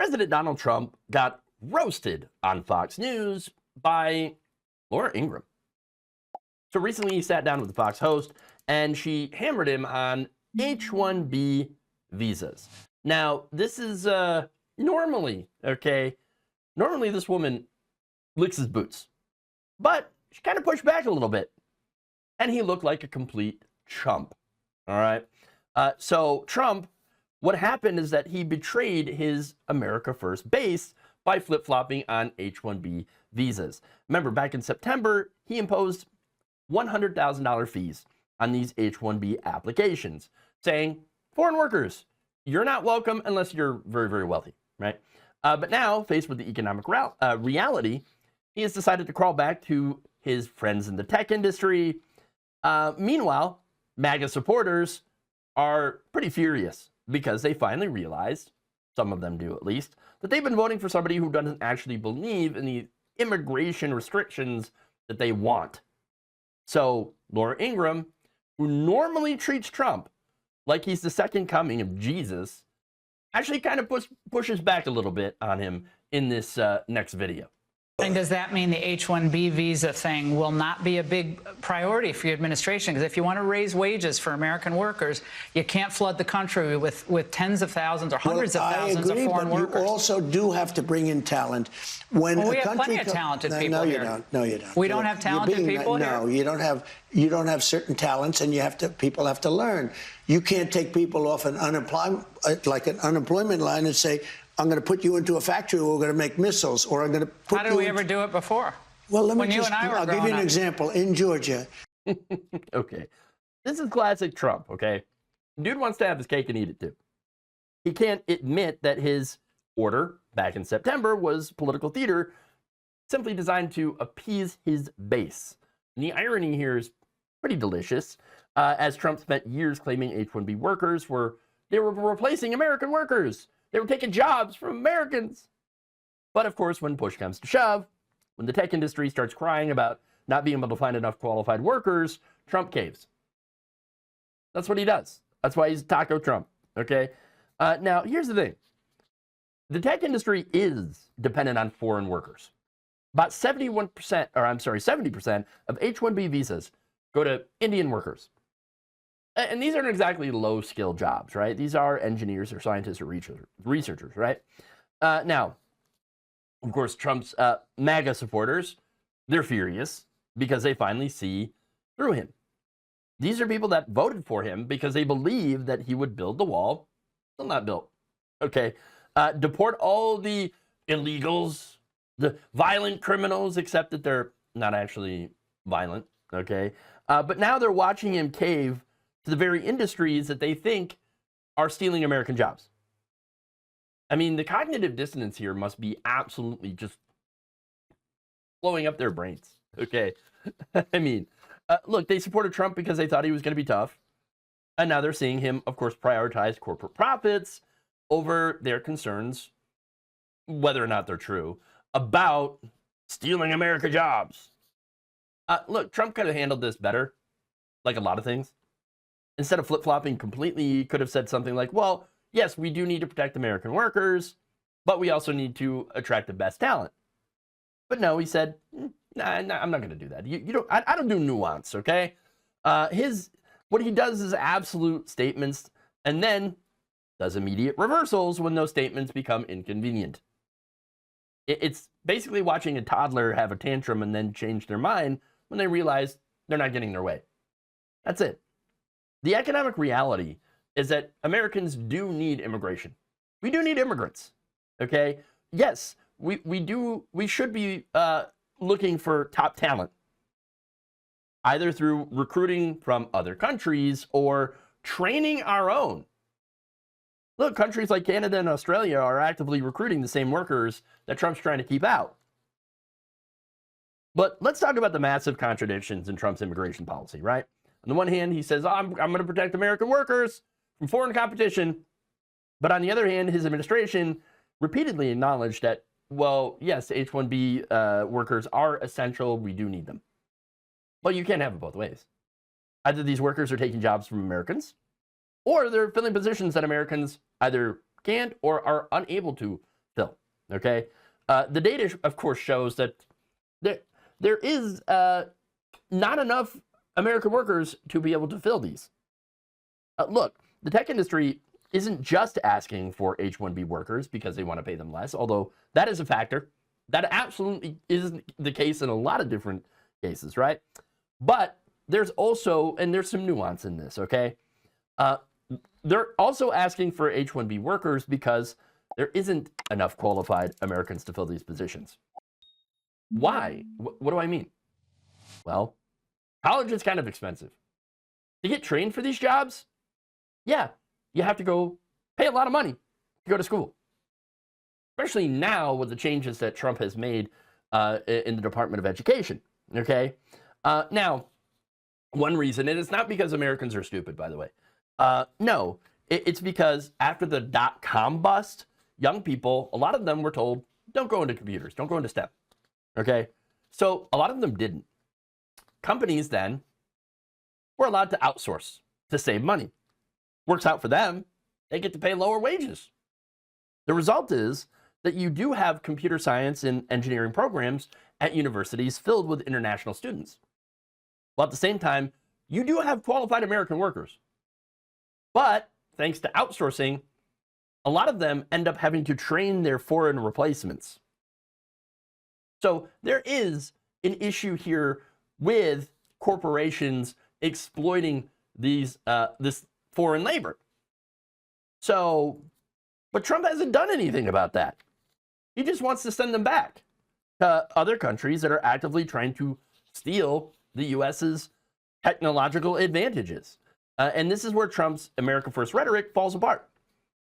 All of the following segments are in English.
President Donald Trump got roasted on Fox News by Laura Ingraham. So recently he sat down with the Fox host and she hammered him on H1-B visas. Now, this is normally this woman licks his boots, but she kind of pushed back a little bit and he looked like a complete chump. All right. So Trump, what happened is that he betrayed his America First base by flip-flopping on H1-B visas. Remember, back in September, he imposed $100,000 fees on these H1-B applications, saying, foreign workers, you're not welcome unless you're very, very wealthy, right? But now, faced with the economic reality, he has decided to crawl back to his friends in the tech industry. Meanwhile, MAGA supporters are pretty furious because they finally realized, some of them do at least, that they've been voting for somebody who doesn't actually believe in the immigration restrictions that they want. So Laura Ingraham, who normally treats Trump like he's the second coming of Jesus, actually kind of pushes back a little bit on him in this next video. And does that mean the H-1B visa thing will not be a big priority for your administration? Because if you want to raise wages for American workers, you can't flood the country with tens of thousands or hundreds of thousands of foreign workers. You also do have to bring in talent. When we have plenty of talented people here. No, you don't. We don't have talented people here? No, you don't have certain talents, and people have to learn. You can't take people off an unemployment line and say, I'm going to put you into a factory where we're going to make missiles, or I'm going to put How did we ever do it before? Well, I'll give you an example. In Georgia. Okay. This is classic Trump, okay? Dude wants to have his cake and eat it too. He can't admit that his order back in September was political theater, simply designed to appease his base. And the irony here is pretty delicious, as Trump spent years claiming H-1B workers were replacing American workers. They were taking jobs from Americans. But of course, when push comes to shove, when the tech industry starts crying about not being able to find enough qualified workers, Trump caves. That's what he does. That's why he's Taco Trump, okay? Now, here's the thing. The tech industry is dependent on foreign workers. About 70% of H-1B visas go to Indian workers. And these aren't exactly low-skill jobs, right? These are engineers or scientists or researchers, right? Now, of course, Trump's MAGA supporters, they're furious because they finally see through him. These are people that voted for him because they believe that he would build the wall. Still not built, okay? Deport all the illegals, the violent criminals, except that they're not actually violent, okay? But now they're watching him cave to the very industries that they think are stealing American jobs. I mean, the cognitive dissonance here must be absolutely just blowing up their brains, okay? I mean, look, they supported Trump because they thought he was going to be tough. And now they're seeing him, of course, prioritize corporate profits over their concerns, whether or not they're true, about stealing American jobs. Look, Trump could have handled this better, like a lot of things. Instead of flip-flopping completely, he could have said something like, well, yes, we do need to protect American workers, but we also need to attract the best talent. But no, he said, nah, I'm not going to do that. I don't do nuance, okay? What he does is absolute statements and then does immediate reversals when those statements become inconvenient. It's basically watching a toddler have a tantrum and then change their mind when they realize they're not getting their way. That's it. The economic reality is that Americans do need immigration. We do need immigrants, okay? Yes, we should be looking for top talent, either through recruiting from other countries or training our own. Look, countries like Canada and Australia are actively recruiting the same workers that Trump's trying to keep out. But let's talk about the massive contradictions in Trump's immigration policy, right? On the one hand, he says, I'm going to protect American workers from foreign competition. But on the other hand, his administration repeatedly acknowledged that, well, yes, H-1B workers are essential. We do need them. But you can't have it both ways. Either these workers are taking jobs from Americans, or they're filling positions that Americans either can't or are unable to fill. Okay, the data, of course, shows that there is not enough American workers to be able to fill these. Look, the tech industry isn't just asking for H1-B workers because they want to pay them less, although that is a factor. That absolutely is the case in a lot of different cases, right? But there's also, and there's some nuance in this, okay? They're also asking for H1-B workers because there isn't enough qualified Americans to fill these positions. Why? What do I mean? Well, college is kind of expensive. To get trained for these jobs, yeah, you have to go pay a lot of money to go to school. Especially now with the changes that Trump has made in the Department of Education, okay? Now, one reason, and it's not because Americans are stupid, by the way. No, it's because after the dot-com bust, young people, a lot of them were told, don't go into computers, don't go into STEM, okay? So a lot of them didn't. Companies then were allowed to outsource to save money. Works out for them. They get to pay lower wages. The result is that you do have computer science and engineering programs at universities filled with international students. While at the same time, you do have qualified American workers. But thanks to outsourcing, a lot of them end up having to train their foreign replacements. So there is an issue here with corporations exploiting this foreign labor. So, but Trump hasn't done anything about that. He just wants to send them back to other countries that are actively trying to steal the U.S.'s technological advantages. And this is where Trump's America First rhetoric falls apart.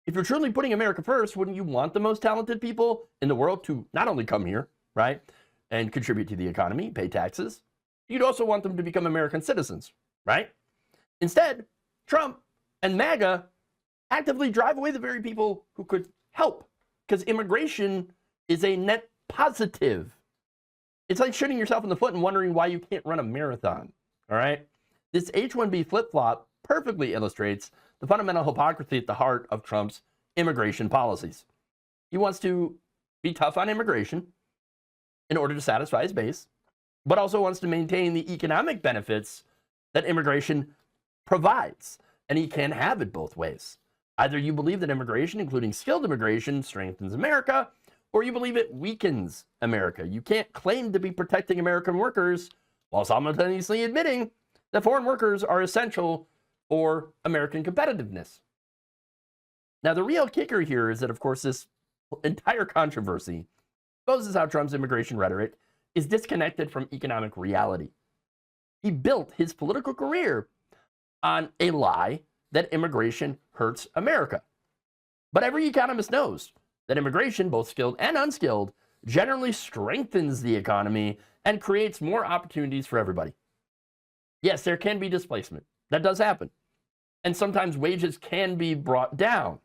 If you're truly putting America first, wouldn't you want the most talented people in the world to not only come here, right, and contribute to the economy, pay taxes, you'd also want them to become American citizens, right? Instead, Trump and MAGA actively drive away the very people who could help, because immigration is a net positive. It's like shooting yourself in the foot and wondering why you can't run a marathon, all right? This H-1B flip-flop perfectly illustrates the fundamental hypocrisy at the heart of Trump's immigration policies. He wants to be tough on immigration in order to satisfy his base, but also wants to maintain the economic benefits that immigration provides. And he can have it both ways. Either you believe that immigration, including skilled immigration, strengthens America, or you believe it weakens America. You can't claim to be protecting American workers while simultaneously admitting that foreign workers are essential for American competitiveness. Now, the real kicker here is that, of course, this entire controversy exposes how Trump's immigration rhetoric is disconnected from economic reality. He built his political career on a lie that immigration hurts America. But every economist knows that immigration, both skilled and unskilled, generally strengthens the economy and creates more opportunities for everybody. Yes, there can be displacement. That does happen. And sometimes wages can be brought down.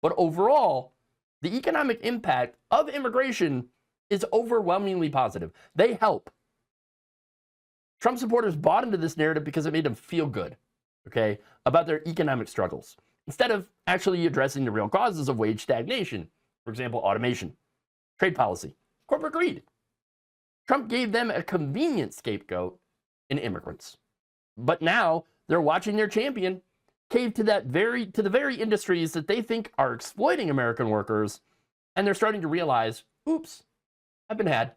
But overall, the economic impact of immigration is overwhelmingly positive. They help. Trump supporters bought into this narrative because it made them feel good, okay, about their economic struggles, instead of actually addressing the real causes of wage stagnation. For example, automation, trade policy, corporate greed. Trump gave them a convenient scapegoat in immigrants. But now they're watching their champion cave to the very industries that they think are exploiting American workers, and they're starting to realize, oops, I've been had.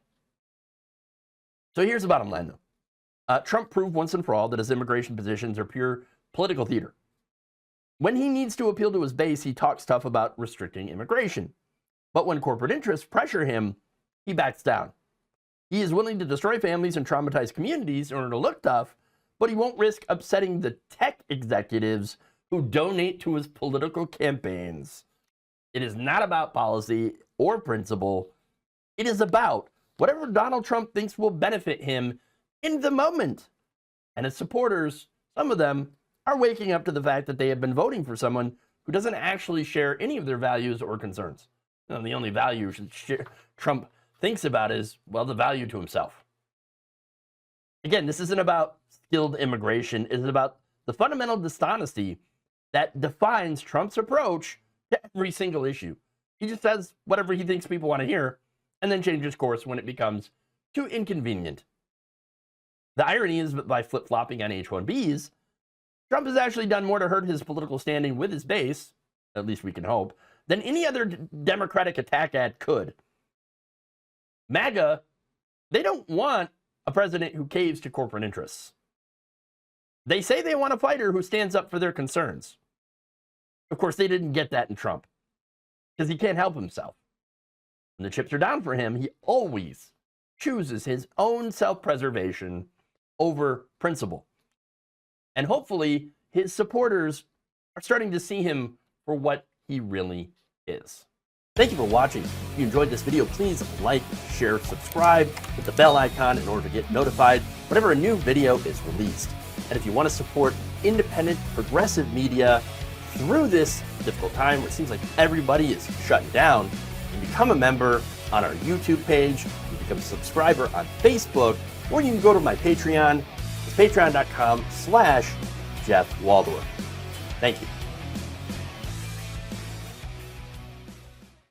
So here's the bottom line, though. Trump proved once and for all that his immigration positions are pure political theater. When he needs to appeal to his base, he talks tough about restricting immigration. But when corporate interests pressure him, he backs down. He is willing to destroy families and traumatize communities in order to look tough, but he won't risk upsetting the tech executives who donate to his political campaigns. It is not about policy or principle. It is about whatever Donald Trump thinks will benefit him in the moment. And his supporters, some of them, are waking up to the fact that they have been voting for someone who doesn't actually share any of their values or concerns. The only value Trump thinks about is, well, the value to himself. Again, this isn't about skilled immigration. It's about the fundamental dishonesty that defines Trump's approach to every single issue. He just says whatever he thinks people want to hear and then changes course when it becomes too inconvenient. The irony is that by flip-flopping on H1Bs, Trump has actually done more to hurt his political standing with his base, at least we can hope, than any other Democratic attack ad could. MAGA, they don't want a president who caves to corporate interests. They say they want a fighter who stands up for their concerns. Of course, they didn't get that in Trump because he can't help himself. When the chips are down for him, he always chooses his own self-preservation over principle. And hopefully, his supporters are starting to see him for what he really is. Thank you for watching. If you enjoyed this video, please like, share, subscribe, hit the bell icon in order to get notified whenever a new video is released. And if you want to support independent, progressive media through this difficult time where it seems like everybody is shutting down, you can become a member on our YouTube page, you can become a subscriber on Facebook, or you can go to my Patreon. It's patreon.com/Jeff Waldorf. Thank you.